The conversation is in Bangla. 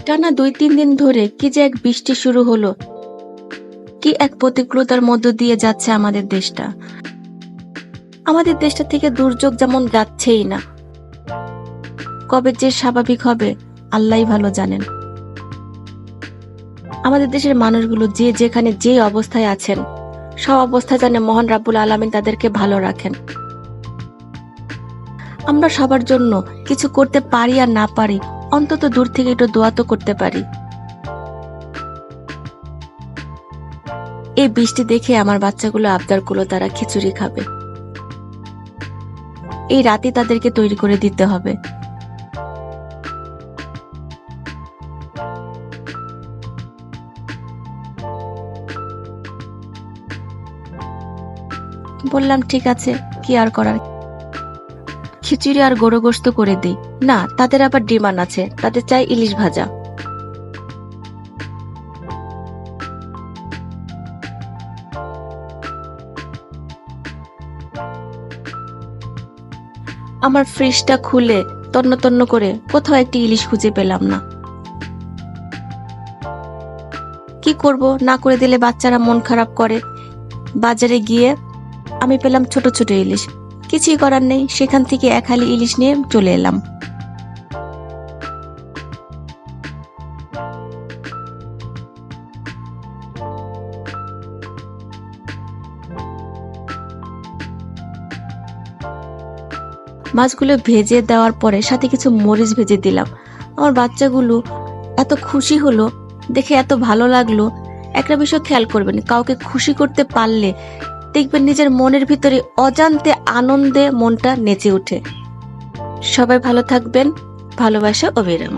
টানা 2-3 দিন ধরে কি যে এক বৃষ্টি শুরু হলো, কি এক প্রতিকূলতার মধ্য দিয়ে যাচ্ছে আমাদের দেশটা। আমাদের দেশটা থেকে দুর্যোগ যেমন যাচ্ছেই না, কবে যে স্বাভাবিক হবে আল্লাহই ভালো জানেন। আমাদের দেশের মানুষগুলো যে যেখানে যে অবস্থায় আছেন, সব অবস্থায় জানে মহান রাব্বুল আলামিন তাদেরকে ভালো রাখেন। আমরা সবার জন্য কিছু করতে পারি আর না পারি, অন্তত দূর থেকে একটু দোয়া তো করতে পারি। এই বৃষ্টি দেখে আমার বাচ্চাগুলো আবদার করলো তারা খিচুড়ি খাবে। এই রাতে তাদেরকে তৈরি করে দিতে হবে। বললাম ঠিক আছে, কি আর করার, খিচুড়ি আর গরু গোশত করে দিই। না, তাদের আবার ডিমান্ড আছে, তাদের চাই ইলিশ ভাজা। আমার ফ্রিজটা খুলে তন্ন তন্ন করে কোথাও একটি ইলিশ খুঁজে পেলাম না। কি করব, না করে দিলে বাচ্চারা মন খারাপ করে। বাজারে গিয়ে আমি পেলাম ছোট ছোট ইলিশ। কিছুই করার নেই, সেখান থেকে এক হালি ইলিশ নিয়ে চলে এলাম। মাছগুলো ভেজে দেওয়ার পরে সাথে কিছু মরিচ ভেজে দিলাম। আমার বাচ্চাগুলো এত খুশি হলো, দেখে এত ভালো লাগলো। একটা বিষয় খেয়াল করবেন, কাউকে খুশি করতে পারলে দেখবেন নিজের মনের ভিতরে অজান্তে আনন্দে মনটা নেচে ওঠে। সবাই ভালো থাকবেন, ভালোবাসা অবিরাম।